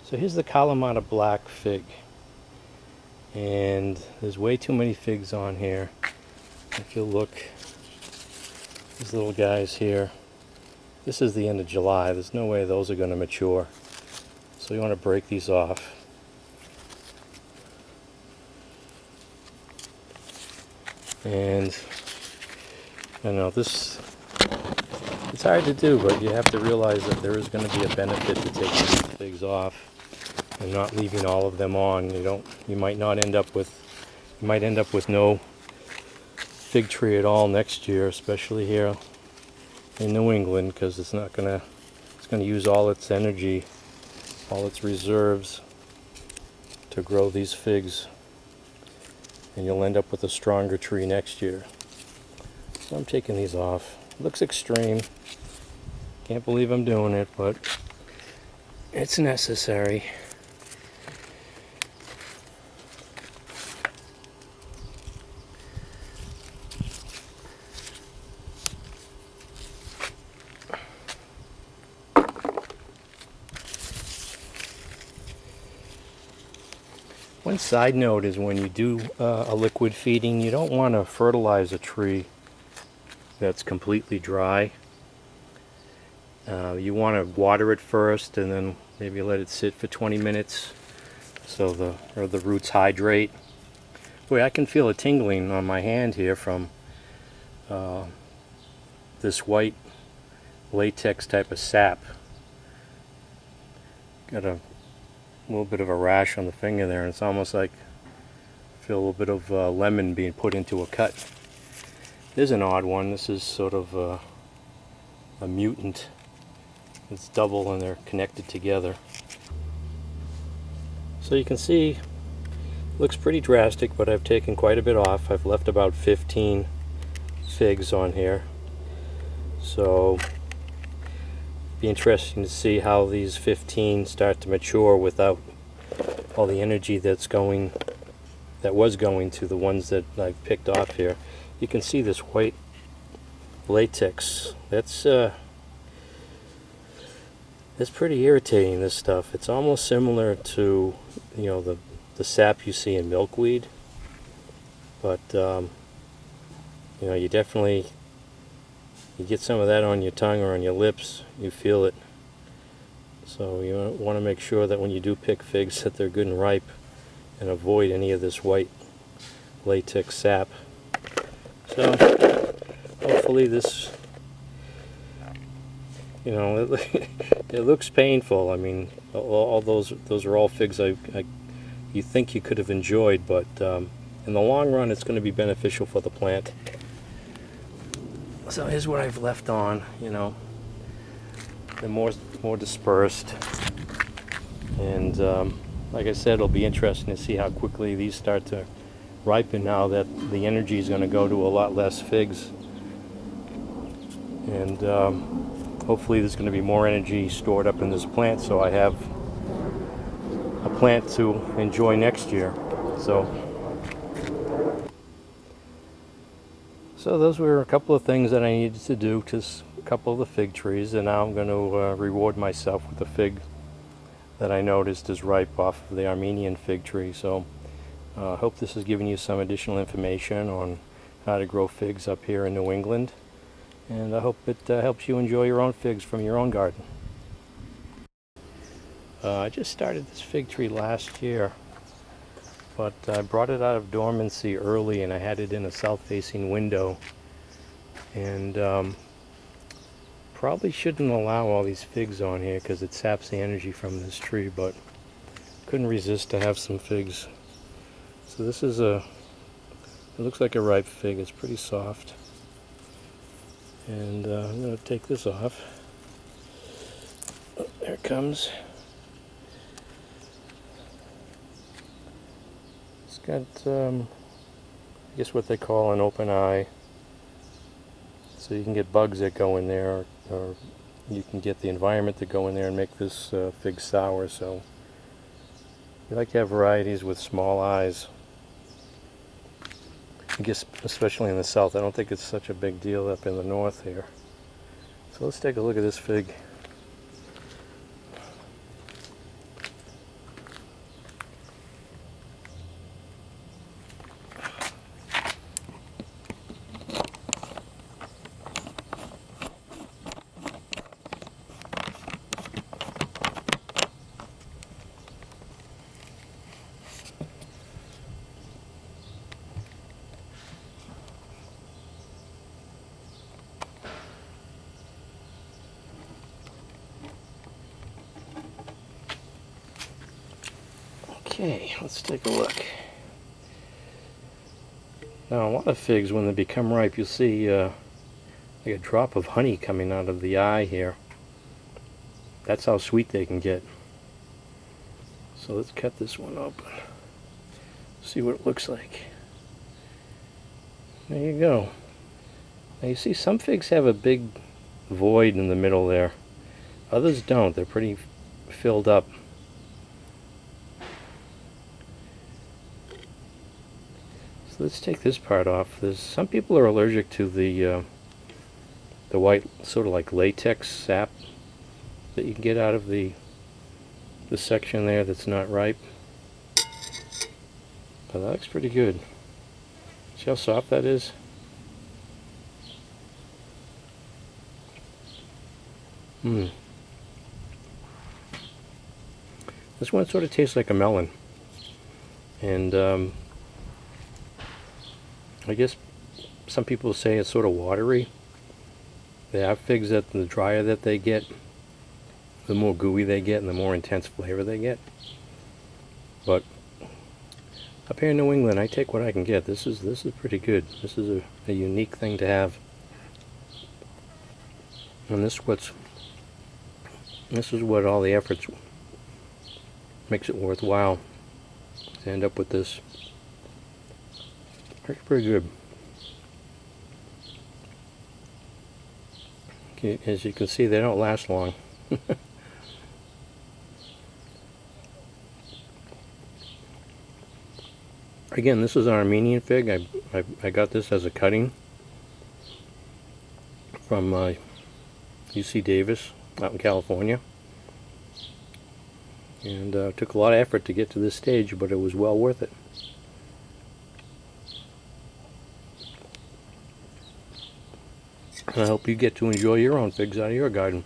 So here's the Kalamata Black fig, and there's way too many figs on here. If you look, these little guys here, this is the end of July. There's no way those are going to mature. So you want to break these off. And I know this, it's hard to do, but you have to realize that there is going to be a benefit to taking these figs off and not leaving all of them on. You might end up with no fig tree at all next year, especially here in New England, because it's going to use all its energy, all its reserves to grow these figs, and you'll end up with a stronger tree next year. So I'm taking these off. It looks extreme. Can't believe I'm doing it, but it's necessary. One side note is when you do a liquid feeding, you don't want to fertilize a tree that's completely dry. You want to water it first and then maybe let it sit for 20 minutes so the roots hydrate. Boy, I can feel a tingling on my hand here from this white latex type of sap. Got a little bit of a rash on the finger there, and it's almost like I feel a little bit of lemon being put into a cut. There's an odd one. This is sort of a mutant. It's double and they're connected together. So you can see, looks pretty drastic, but I've taken quite a bit off. I've left about 15 figs on here. So be interesting to see how these 15 start to mature without all the energy that was going to the ones that I've picked off here. You can see this white latex. That's pretty irritating, this stuff. It's almost similar to, the sap you see in milkweed, but you definitely, you get some of that on your tongue or on your lips, you feel it. So you want to make sure that when you do pick figs that they're good and ripe, and avoid any of this white latex sap. So hopefully this, it looks painful. I mean, all those are all figs you think you could have enjoyed, but in the long run it's going to be beneficial for the plant. So here's what I've left on. They're more dispersed, and like I said, it'll be interesting to see how quickly these start to ripen now that the energy is going to go to a lot less figs, and hopefully there's going to be more energy stored up in this plant, so I have a plant to enjoy next year. So those were a couple of things that I needed to do to a couple of the fig trees, and now I'm going to reward myself with a fig that I noticed is ripe off of the Armenian fig tree. So I hope this has given you some additional information on how to grow figs up here in New England, and I hope it helps you enjoy your own figs from your own garden. I just started this fig tree last year, but I brought it out of dormancy early, and I had it in a south-facing window, and probably shouldn't allow all these figs on here because it saps the energy from this tree, but couldn't resist to have some figs. So this is it looks like a ripe fig. It's pretty soft, and I'm going to take this off. Oh, there it comes. It's got, I guess what they call an open eye. So you can get bugs that go in there, or you can get the environment to go in there and make this fig sour. So we like to have varieties with small eyes. I guess especially in the south. I don't think it's such a big deal up in the north here. So let's take a look at this fig. Okay, let's take a look. Now, a lot of figs, when they become ripe, you'll see like a drop of honey coming out of the eye here. That's how sweet they can get. So let's cut this one open. See what it looks like. There you go. Now you see some figs have a big void in the middle there. Others don't. They're pretty filled up. So let's take this part off. Some people are allergic to the white sort of like latex sap that you can get out of the section there that's not ripe. But that looks pretty good. See how soft that is? This one sort of tastes like a melon. And I guess some people say it's sort of watery. They have figs that the drier that they get, the more gooey they get and the more intense flavor they get. But up here in New England, I take what I can get. This is pretty good. This is a unique thing to have. And this is what all the efforts makes it worthwhile to end up with this. Pretty good. Okay, as you can see, they don't last long. Again, this is an Armenian fig. I got this as a cutting from UC Davis out in California. And took a lot of effort to get to this stage, but it was well worth it. And I hope you get to enjoy your own figs out of your garden.